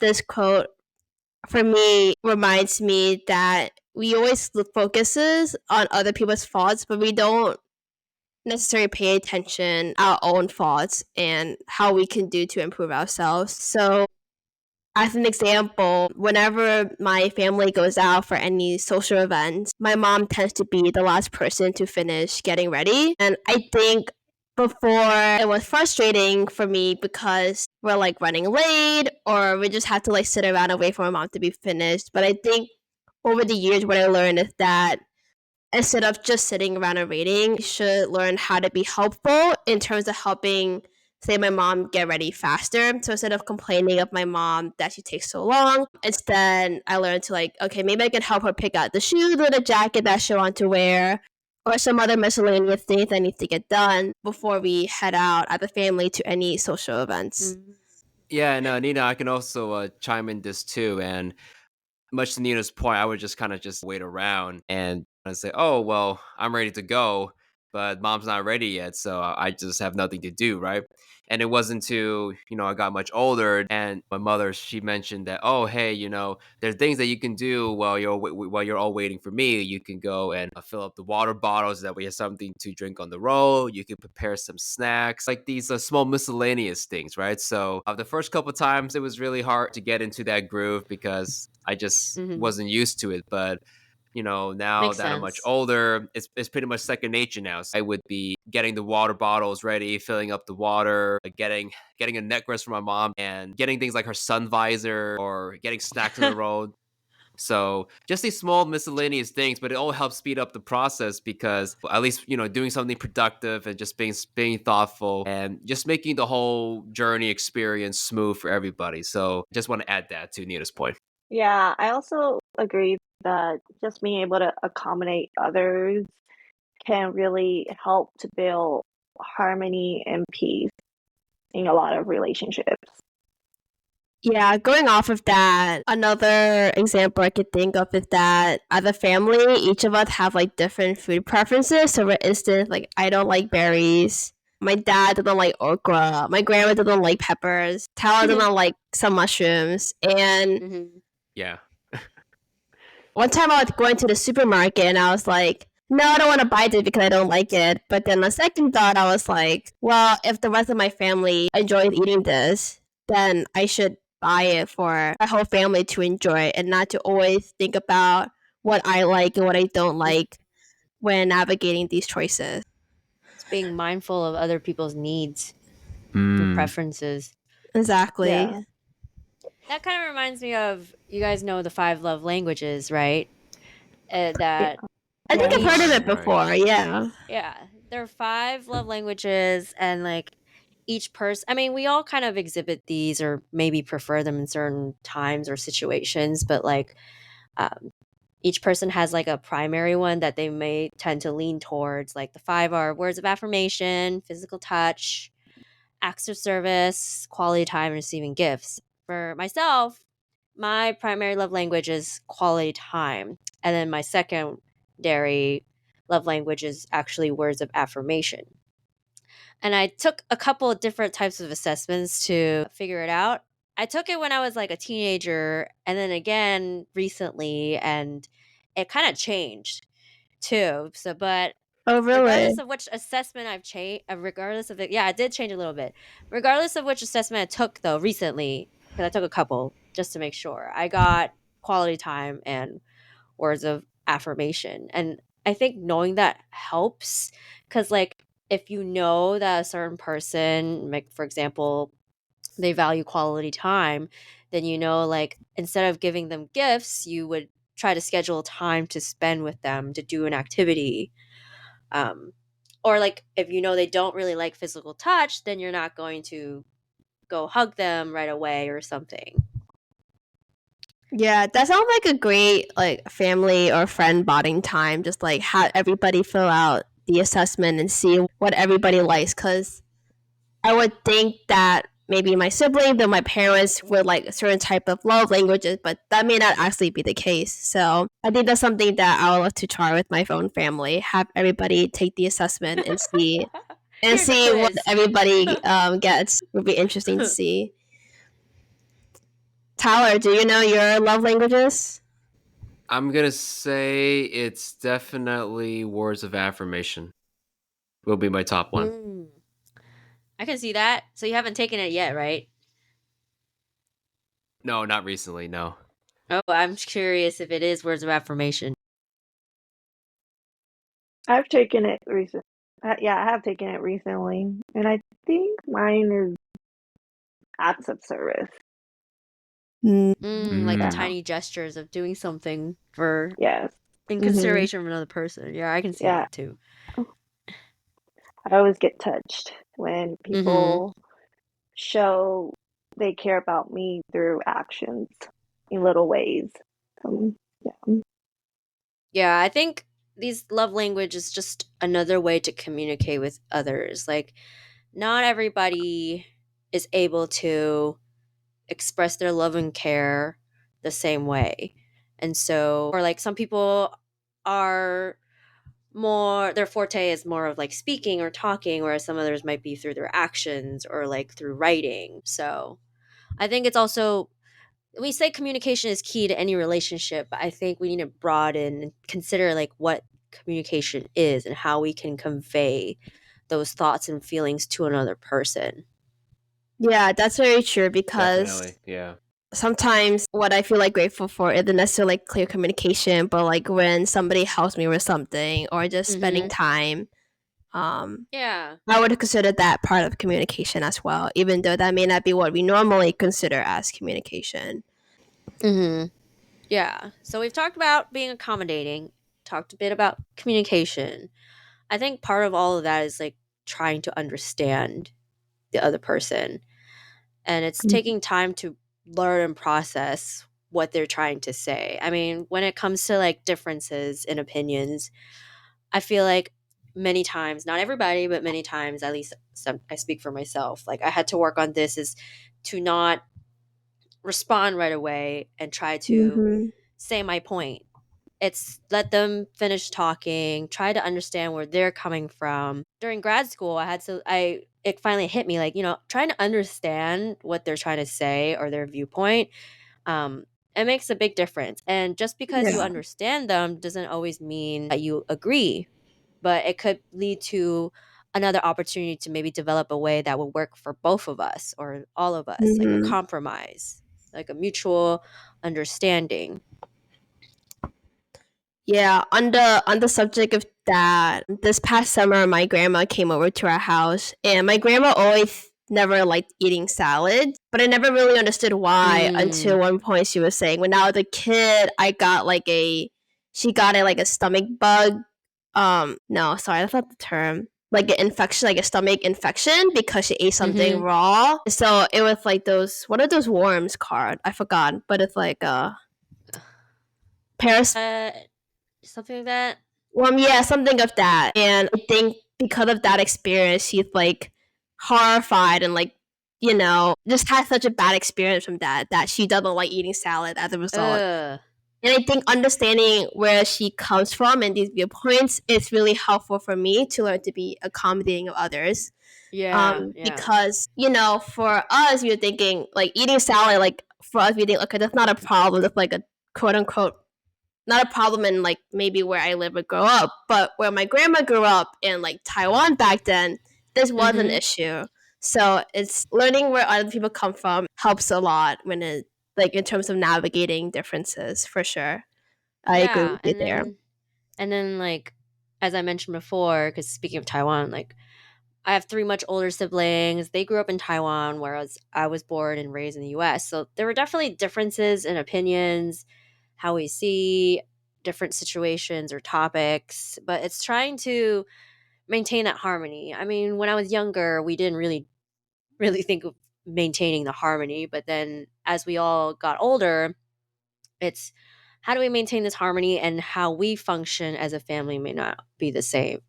this quote for me reminds me that we always look focuses on other people's faults, but we don't necessarily pay attention our own faults and how we can do to improve ourselves. So as an example, whenever my family goes out for any social events, my mom tends to be the last person to finish getting ready. And I think before it was frustrating for me because we're like running late or we just have to like sit around and wait for my mom to be finished. But I think over the years, what I learned is that instead of just sitting around and waiting, you should learn how to be helpful in terms of helping, say, my mom get ready faster. So instead of complaining of my mom that she takes so long, instead I learned to like, okay, maybe I can help her pick out the shoes or the jacket that she wants to wear or some other miscellaneous things that need to get done before we head out as a family to any social events. Yeah, no, Nina, I can also chime in this too. And much to Nina's point, I would just kind of just wait around and say, "Oh, well, I'm ready to go, but mom's not ready yet, so I just have nothing to do, right?" And it wasn't until I got much older, and my mother she mentioned that, "Oh, hey, there's things that you can do while you're all waiting for me. You can go and fill up the water bottles so that we have something to drink on the road. You can prepare some snacks, like these small miscellaneous things, right?" So the first couple times, it was really hard to get into that groove because I just wasn't used to it. But now Makes that I'm much sense. older, it's pretty much second nature now. So I would be getting the water bottles ready, filling up the water, like getting a necklace for my mom, and getting things like her sun visor or getting snacks on the road. So just these small miscellaneous things, but it all helps speed up the process because at least doing something productive and just being thoughtful and just making the whole journey experience smooth for everybody. So just want to add that to Nina's point. Yeah, I also agree that just being able to accommodate others can really help to build harmony and peace in a lot of relationships. Yeah, going off of that, another example I could think of is that as a family, each of us have like different food preferences. So, for instance, like I don't like berries. My dad doesn't like okra. My grandma doesn't like peppers. Tyler doesn't like some mushrooms. And Yeah. one time I was going to the supermarket and I was like, no, I don't want to buy this because I don't like it. But then the second thought, I was like, well, if the rest of my family enjoys eating this, then I should buy it for my whole family to enjoy and not to always think about what I like and what I don't like when navigating these choices. It's being mindful of other people's needs and Mm. preferences. Exactly. Yeah. That kind of reminds me of, you guys know the 5 love languages, right? That I think I've heard of it Right. before. Yeah. yeah, there are 5 love languages, and like each person, I mean, we all kind of exhibit these or maybe prefer them in certain times or situations, but like each person has like a primary one that they may tend to lean towards. Like the 5 are words of affirmation, physical touch, acts of service, quality time, and receiving gifts. For myself, my primary love language is quality time. And then my secondary love language is actually words of affirmation. And I took a couple of different types of assessments to figure it out. I took it when I was like a teenager and then again recently, and it kind of changed too. So, but Oh, regardless really? of which assessment I've changed, regardless of it, yeah, it did change a little bit. Regardless of which assessment I took though recently, because I took a couple just to make sure, I got quality time and words of affirmation. And I think knowing that helps because, like, if you know that a certain person, like, for example, they value quality time, then you know, like, instead of giving them gifts, you would try to schedule time to spend with them to do an activity. Um, or, like, if you know they don't really like physical touch, then you're not going to go hug them right away or something. Yeah, that sounds like a great like family or friend bonding time. Just like have everybody fill out the assessment and see what everybody likes. Because I would think that maybe my siblings or my parents would like a certain type of love languages, but that may not actually be the case. So I think that's something that I would love to try with my own family. Have everybody take the assessment and see Here's a what quiz. everybody gets. Would be interesting to see. Tyler, do you know your love languages? I'm gonna say it's definitely words of affirmation. Will be my top one. Mm. I can see that. So you haven't taken it yet, right? No, not recently. No. Oh, I'm curious if it is words of affirmation. I've taken it recently. Yeah, I have taken it recently, and I think mine is acts of service. Like the Yeah. tiny gestures of doing something for Yes. in Mhm. consideration of another person. Yeah, I can see Yeah. that too. I always get touched when Mm-hmm. people show they care about me through actions in little ways. Yeah. Yeah, I think these love language is just another way to communicate with others. Like, not everybody is able to express their love and care the same way. And so, or like some people are more, their forte is more of like speaking or talking, whereas some others might be through their actions or like through writing. So I think it's also, we say communication is key to any relationship, but I think we need to broaden and consider like what communication is and how we can convey those thoughts and feelings to another person. Yeah, that's very true because Definitely. Yeah. sometimes what I feel like grateful for isn't necessarily like clear communication, but like when somebody helps me with something or just spending time, Yeah. I would consider that part of communication as well, even though that may not be what we normally consider as communication. Mm-hmm. Yeah. So we've talked about being accommodating, talked a bit about communication. I think part of all of that is like trying to understand the other person. And it's taking time to learn and process what they're trying to say. I mean, when it comes to like differences in opinions, I feel like many times, not everybody, but many times, at least I speak for myself, like I had to work on this is to not respond right away and try to say my point. It's let them finish talking, try to understand where they're coming from. During grad school, it finally hit me like, trying to understand what they're trying to say or their viewpoint, it makes a big difference. And just because you Yeah. understand them doesn't always mean that you agree, but it could lead to another opportunity to maybe develop a way that will work for both of us or all of us, like a compromise, like a mutual understanding. Yeah, on the subject of that, this past summer my grandma came over to our house and my grandma always never liked eating salad, but I never really understood why until one point she was saying when I was a kid she got a like a stomach bug. No, sorry, that's not the term. Like an infection, like a stomach infection because she ate something raw. So it was like those, what are those worms called? I forgot, but it's like Something like that. Well, yeah, something of that. And I think because of that experience, she's like horrified and like, you know, just had such a bad experience from that she doesn't like eating salad as a result. Ugh. And I think understanding where she comes from and these viewpoints is really helpful for me to learn to be accommodating of others. Yeah. Because, you know, for us, you're thinking like eating salad, like for us, we think, okay, that's not a problem. That's like a quote unquote, not a problem in like maybe where I live or grow up, but where my grandma grew up in like Taiwan back then, this was an issue. So it's learning where other people come from helps a lot when it like in terms of navigating differences for sure. I agree with you there. And then like as I mentioned before, because speaking of Taiwan, like I have 3 much older siblings. They grew up in Taiwan, whereas I was born and raised in the US. So there were definitely differences in opinions, how we see different situations or topics, but it's trying to maintain that harmony. I mean, when I was younger, we didn't really think of maintaining the harmony, but then as we all got older, it's how do we maintain this harmony, and how we function as a family may not be the same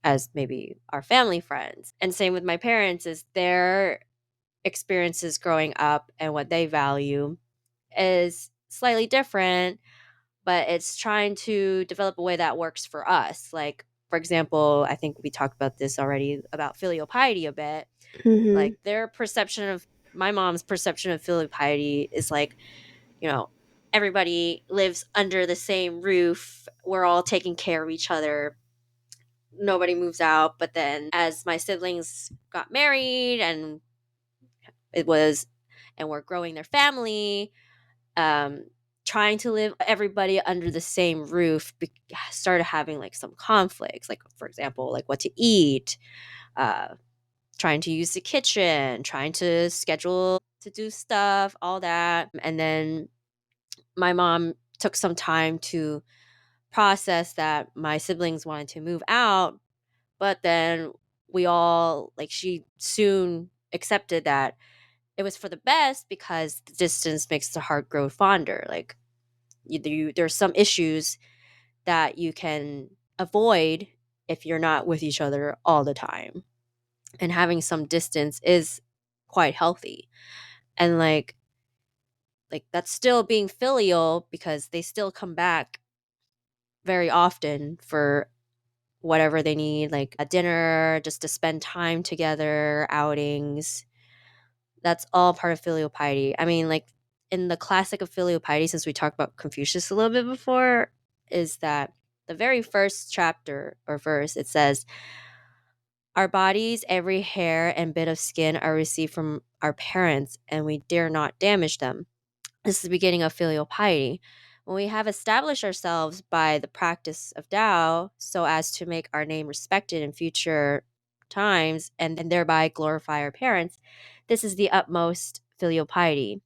as maybe our family friends. And same with my parents, is their experiences growing up and what they value is slightly different, but it's trying to develop a way that works for us. Like, for example, I think we talked about this already about filial piety a bit. Like their perception of my mom's perception of filial piety is like, you know, everybody lives under the same roof. We're all taking care of each other. Nobody moves out. But then as my siblings got married and we're growing their family, trying to live everybody under the same roof started having like some conflicts, like for example, like what to eat, trying to use the kitchen, trying to schedule to do stuff, all that. And then my mom took some time to process that my siblings wanted to move out, but then we all like she soon accepted that it was for the best because the distance makes the heart grow fonder. Like there's some issues that you can avoid if you're not with each other all the time, and having some distance is quite healthy. And like that's still being filial because they still come back very often for whatever they need, like a dinner, just to spend time together, outings. That's all part of filial piety. I mean, like in the classic of filial piety, since we talked about Confucius a little bit before, is that the very first chapter or verse, it says, our bodies, every hair and bit of skin are received from our parents, and we dare not damage them. This is the beginning of filial piety. When we have established ourselves by the practice of Tao so as to make our name respected in future times and thereby glorify our parents, this is the utmost filial piety.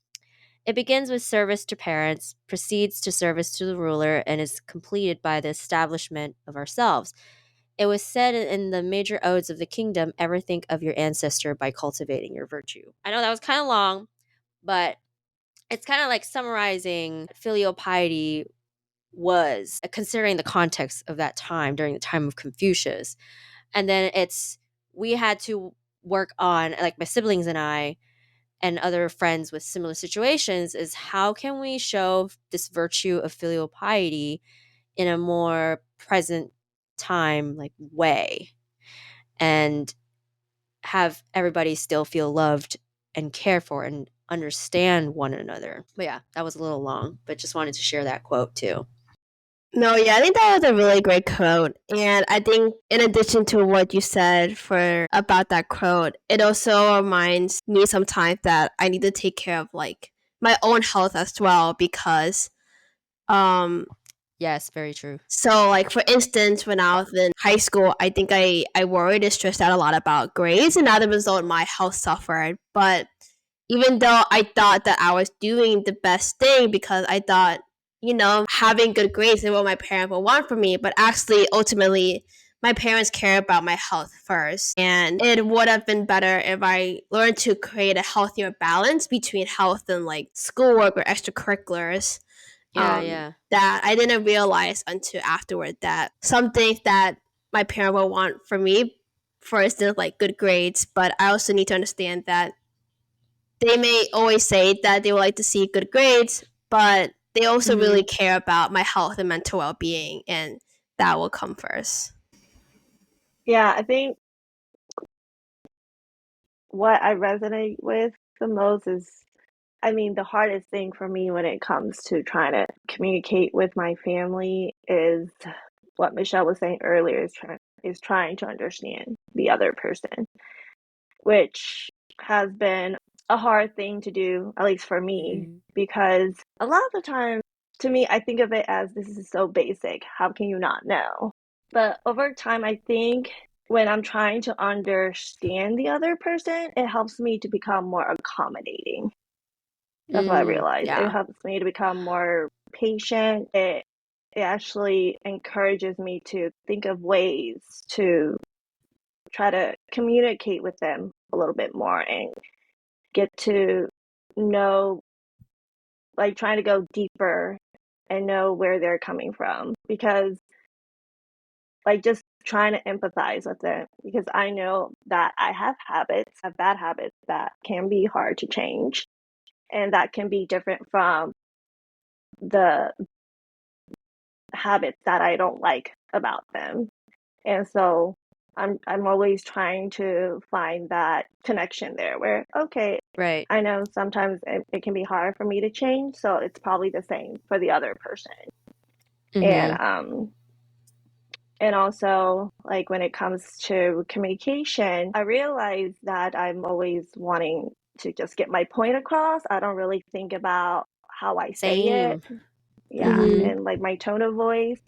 It begins with service to parents, proceeds to service to the ruler, and is completed by the establishment of ourselves. It was said in the major odes of the kingdom, ever think of your ancestor by cultivating your virtue. I know that was kind of long, but it's kind of like summarizing filial piety was, considering the context of that time during the time of Confucius. And then we had to work on, like my siblings and I and other friends with similar situations, is how can we show this virtue of filial piety in a more present time like way, and have everybody still feel loved and cared for and understand one another. But yeah, that was a little long, but just wanted to share that quote too. No, yeah, I think that was a really great quote. And I think in addition to what you said about that quote, it also reminds me sometimes that I need to take care of like my own health as well, because Yes, very true. so like for instance, when I was in high school, I think I worried and stressed out a lot about grades, and as a result my health suffered. But even though I thought that I was doing the best thing because I thought, you know, having good grades is what my parents would want from me, but actually, ultimately, my parents care about my health first. And it would have been better if I learned to create a healthier balance between health and like schoolwork or extracurriculars. Yeah. That I didn't realize until afterward that some things that my parent would want from me for instance, like good grades, but I also need to understand that they may always say that they would like to see good grades, but they also really care about my health and mental well-being, and that will come first. Yeah, I think what I resonate with the most is, I mean, the hardest thing for me when it comes to trying to communicate with my family is what Michelle was saying earlier, is trying to understand the other person, which has been a hard thing to do, at least for me, because a lot of the time, to me, I think of it as this is so basic. How can you not know? But over time, I think when I'm trying to understand the other person, it helps me to become more accommodating. That's what I realized. It helps me to become more patient. It actually encourages me to think of ways to try to communicate with them a little bit more and get to know, like trying to go deeper and know where they're coming from, because like just trying to empathize with them, because I know that I have bad habits that can be hard to change, and that can be different from the habits that I don't like about them. And so I'm always trying to find that connection there where, okay, Right. I know sometimes it can be hard for me to change, so it's probably the same for the other person. And also, like when it comes to communication, I realize that I'm always wanting to just get my point across. I don't really think about how I say it. Yeah, and like my tone of voice.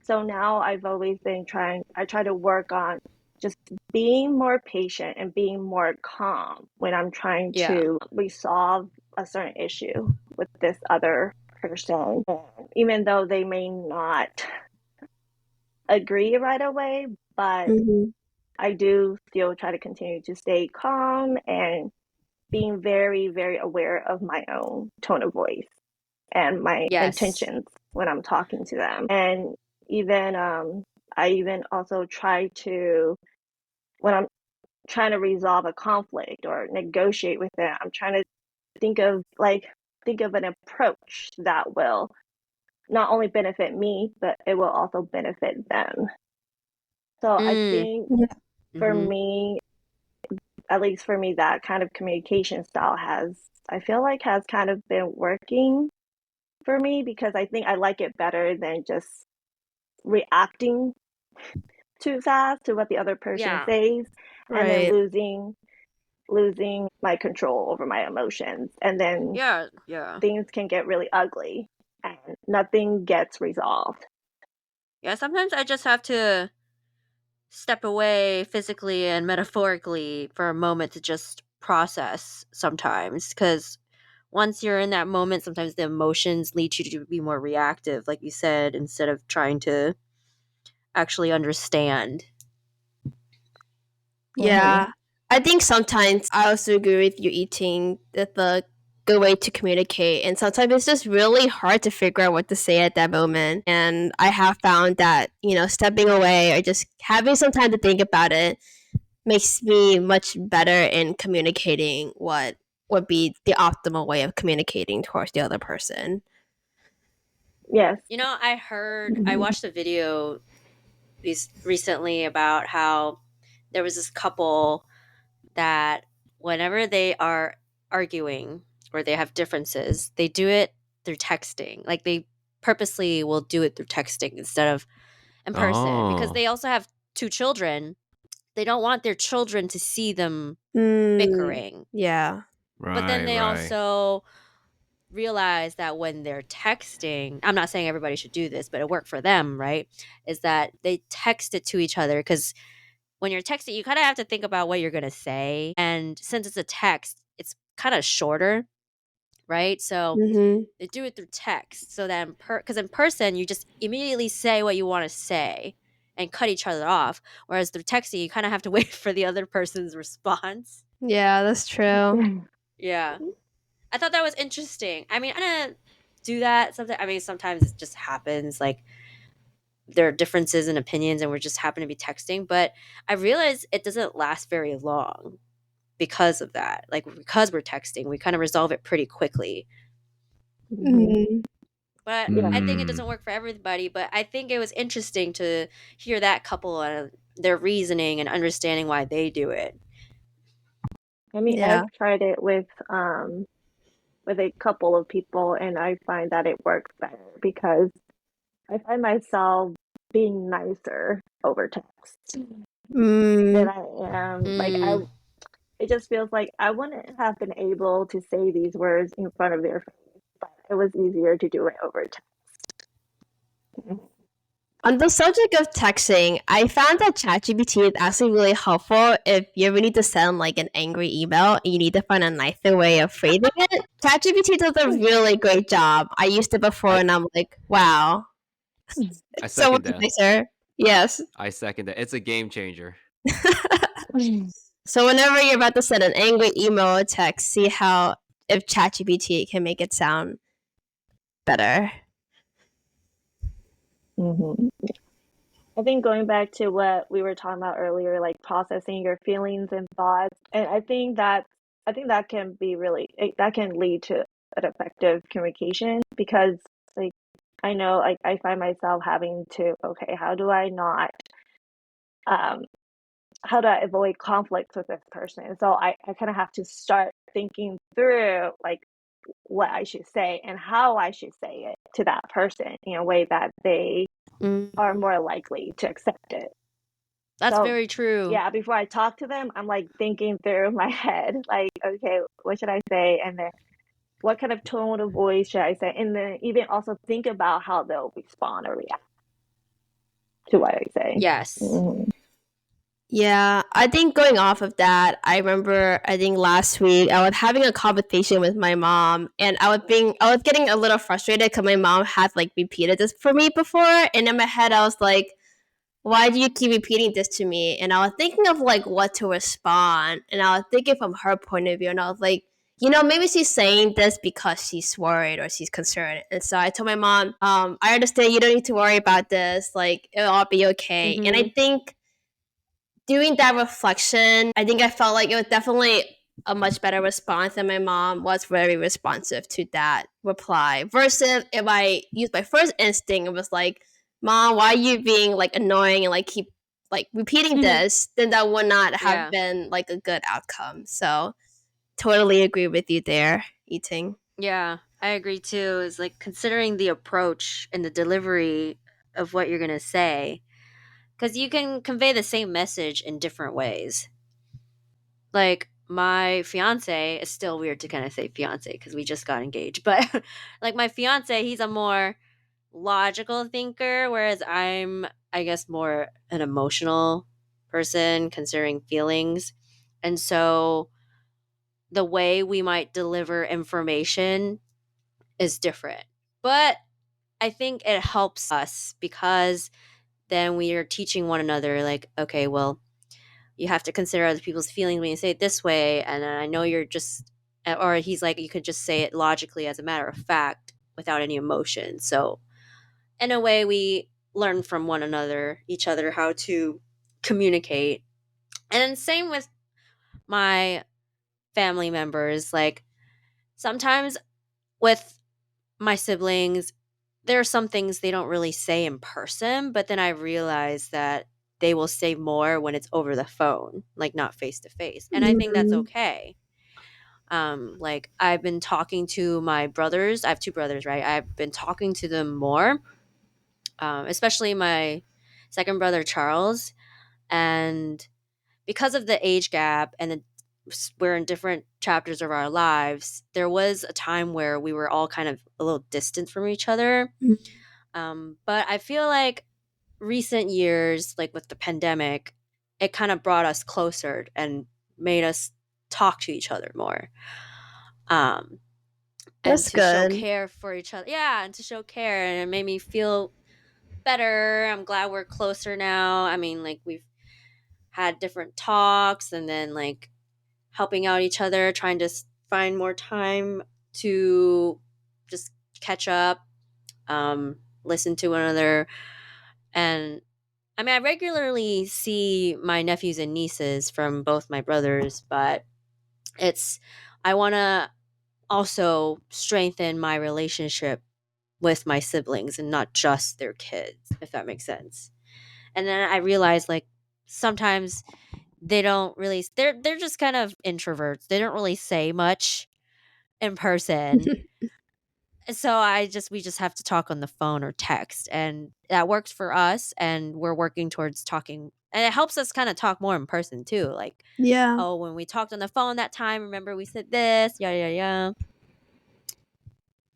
So now I've always been I try to work on just being more patient and being more calm when I'm trying to resolve a certain issue with this other person. Even though they may not agree right away, but I do still try to continue to stay calm and being very, very aware of my own tone of voice and my intentions when I'm talking to them. And even I even also try to, when I'm trying to resolve a conflict or negotiate with them, I'm trying to think of an approach that will not only benefit me, but it will also benefit them. So I think for me, at least for me, that kind of communication style I feel like has kind of been working for me, because I think I like it better than just reacting too fast to what the other person says and then losing my control over my emotions, and then things can get really ugly and nothing gets resolved. Sometimes I just have to step away physically and metaphorically for a moment to just process sometimes, because once you're in that moment, sometimes the emotions lead you to be more reactive, like you said, instead of trying to actually understand. Yeah. I think sometimes I also agree with you eating the good way to communicate, and sometimes it's just really hard to figure out what to say at that moment. And I have found that, stepping away or just having some time to think about it makes me much better in communicating what would be the optimal way of communicating towards the other person. Yes. I watched a video recently about how there was this couple that whenever they are arguing or they have differences, they do it through texting. Like they purposely will do it through texting instead of in person, because they also have 2 children. They don't want their children to see them bickering. Yeah. But then they also realize that when they're texting, I'm not saying everybody should do this, but it worked for them, right? Is that they text it to each other, because when you're texting, you kind of have to think about what you're going to say. And since it's a text, it's kind of shorter, right? So they do it through text, so that because in person, you just immediately say what you want to say and cut each other off. Whereas through texting, you kind of have to wait for the other person's response. Yeah, that's true. Yeah. I thought that was interesting. I mean, I don't do that sometimes. I mean, sometimes it just happens. Like there are differences in opinions and we're just happen to be texting. But I realized it doesn't last very long because of that. Like, because we're texting, we kind of resolve it pretty quickly. Mhm. But Yeah. I think it Mm. doesn't work for everybody. But I think it was interesting to hear that couple, their reasoning and understanding why they do it. I mean, Yeah. I've tried it with a couple of people, and I find that it works better because I find myself being nicer over text than Mm. I am. Like I, Mm. it just feels like I wouldn't have been able to say these words in front of their face, but it was easier to do it over text. On the subject of texting, I found that ChatGPT is actually really helpful if you ever need to send like an angry email and you need to find a nicer way of phrasing it. ChatGPT does a really great job. I used it before I and I'm like, wow, I so much second that. nicer. Yes. I second that. It's a game changer. So whenever you're about to send an angry email or text, see how if ChatGPT can make it sound better. Mm-hmm. I think going back to what we were talking about earlier, like processing your feelings and thoughts, and I think that can be that can lead to an effective communication because like I know like I find myself having to, okay, um how do I avoid conflict with this person? So I kind of have to start thinking through like what I should say and how I should say it to that person in a way that they Mm. are more likely to accept it. That's So very true. yeah, before I talk to them, I'm like thinking through my head, like, okay, what should I say? And then what kind of tone of voice should I say? And then even also think about how they'll respond or react to what I say. Yes. Mhm. Yeah, I think going off of that, I remember I think last week I was having a conversation with my mom and I was getting a little frustrated because my mom had like repeated this for me before and in my head I was like, why do you keep repeating this to me? And I was thinking of like what to respond and I was thinking from her point of view and I was like, maybe she's saying this because she's worried or she's concerned. And so I told my mom, I understand you don't need to worry about this, like it'll all be okay. And I think doing that reflection, I think I felt like it was definitely a much better response, and my mom was very responsive to that reply. Versus if I used my first instinct, it was like, "Mom, why are you being like annoying and like keep like repeating this?" Then that would not have Yeah. been like a good outcome. So totally agree with you there, Eating. Yeah, I agree too. Is like considering the approach and the delivery of what you're going to say. Because you can convey the same message in different ways. Like, my fiance, it's still weird to kind of say fiance because we just got engaged. But, like, my fiance, he's a more logical thinker, whereas I'm, I guess, more an emotional person considering feelings. And so the way we might deliver information is different. But I think it helps us because then we are teaching one another, like, okay, well, you have to consider other people's feelings when you say it this way. And I know you're just, or he's like, you could just say it logically as a matter of fact without any emotion. So, in a way, we learn from one another, each other, how to communicate. And then, same with my family members. Like, sometimes with my siblings, there are some things they don't really say in person, but then I realize that they will say more when it's over the phone, like not face to face. And I think that's Mhm. okay. Like I've been talking to my brothers. I have two brothers, right? I've been talking to them more, especially my second brother Charles. And because of the age gap and we're in different chapters of our lives, there was a time where we were all kind of a little distant from each other. But I feel like recent years, like with the pandemic, it kind of brought us closer and made us talk to each other more. And That's to show good. care for each other. Yeah, and to show care. And it made me feel better. I'm glad we're closer now. I mean, like we've had different talks and then like helping out each other, trying to find more time to just catch up, listen to one another. And I mean, I regularly see my nephews and nieces from both my brothers, but I want to also strengthen my relationship with my siblings and not just their kids, if that makes sense. And then I realized, like, sometimes they don't really they're just kind of introverts. They don't really say much in person. And so we just have to talk on the phone or text, and that works for us, and we're working towards talking, and it helps us kind of talk more in person too. Like, Yeah. oh, when we talked on the phone that time, remember we said this, yeah, yeah, yeah.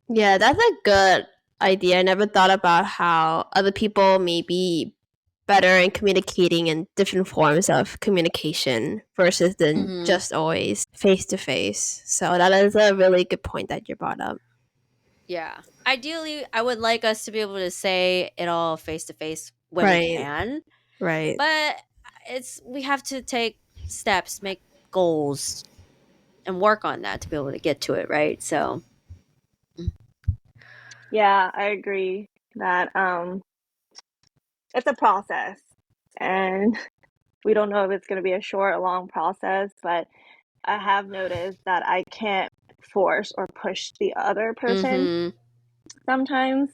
Yeah, that's a good idea. I never thought about how other people may be better in communicating in different forms of communication versus than Mhm. just always face to face. So that is a really good point that you brought up. Yeah. Ideally, I would like us to be able to say it all face to face when we Right. can. Right. But we have to take steps, make goals, and work on that to be able to get to it, right? So, Yeah, I agree that it's a process, and we don't know if it's going to be a short or long process, but I have noticed that I can't force or push the other person mhm. sometimes,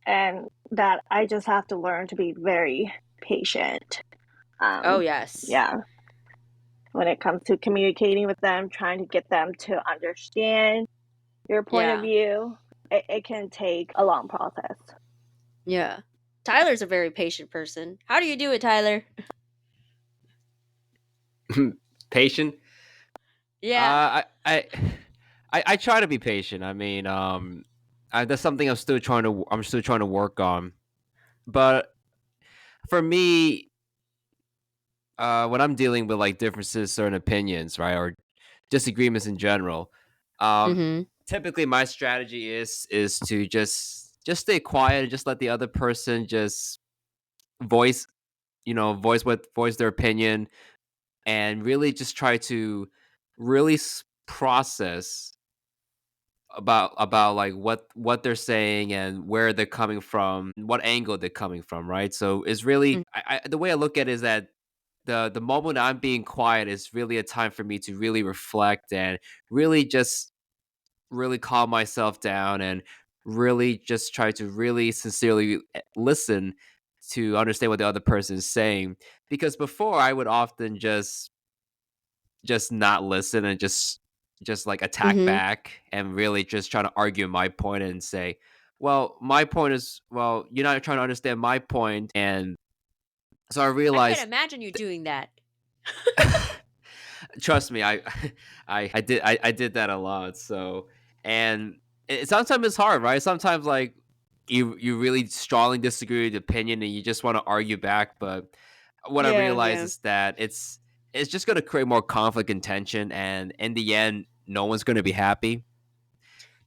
and that I just have to learn to be very patient. Oh, yes. Yeah, when it comes to communicating with them, trying to get them to understand your point of Yeah. view, it can take a long process. Yeah. Tyler's a very patient person. How do you do it, Tyler? Patient. Yeah. I try to be patient. I mean, that's something I'm still trying to work on. But for me, when I'm dealing with like differences, certain opinions, right, or disagreements in general, Mhm. typically my strategy is to just stay quiet and just let the other person just voice, voice their opinion, and really just try to really process about like what they're saying and where they're coming from, what angle they're coming from, right? So it's really Mm. the way I look at it is that the moment I'm being quiet is really a time for me to really reflect and really just really calm myself down and really just try to really sincerely listen to understand what the other person is saying, because before I would often just not listen and just like attack Mhm. back and really just try to argue my point and say, well, my point is, well, you're not trying to understand my point. And so I I can't realized, imagine you doing that. trust me, I did that a lot. So, and sometimes it's hard, right? Sometimes like you really strongly disagree with the opinion and you just want to argue back. But what I Yeah, realize yeah. is that it's just going to create more conflict and tension, and in the end, no one's going to be happy.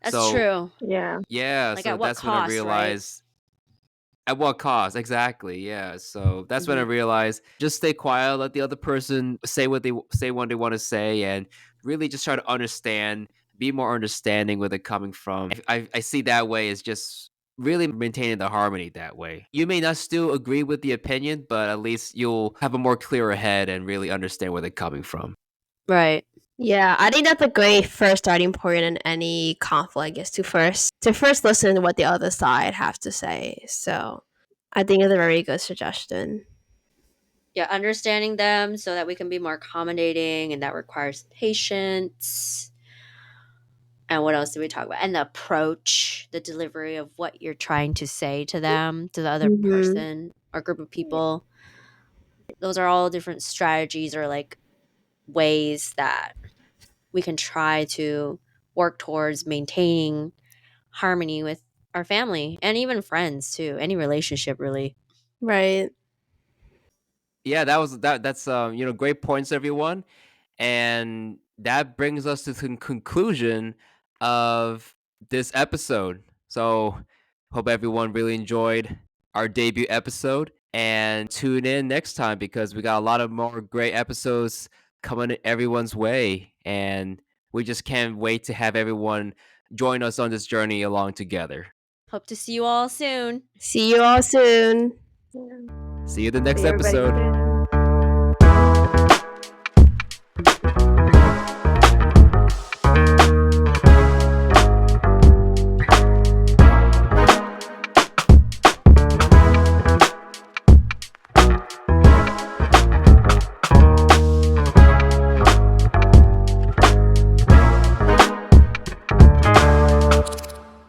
That's So true. Yeah. yeah, Like, so at what that's when I cost, right? realized, at what cost? Exactly. Yeah. So that's when I Mhm. realized just stay quiet, let the other person say what they want to say, and really just try to understand, be more understanding where they're coming from. I see that way as just really maintaining the harmony that way. You may not still agree with the opinion, but at least you'll have a more clearer head and really understand where they're coming from. Right. Yeah, I think that's a great first starting point in any conflict is to first listen to what the other side have to say. So I think it's a very good suggestion. Yeah, understanding them so that we can be more accommodating, and that requires patience. And what else did we talk about? And the approach, the delivery of what you're trying to say to them, to the other Mm-hmm. person or group of people. Those are all different strategies or like ways that we can try to work towards maintaining harmony with our family and even friends too. Any relationship, really. Right. Yeah, that's great points, everyone. And that brings us to the conclusion of this episode. So, hope everyone really enjoyed our debut episode, and tune in next time because we got a lot of more great episodes coming everyone's way. And we just can't wait to have everyone join us on this journey along together. Hope to see you all soon. See you all soon. Yeah. See you in the next See everybody episode. soon.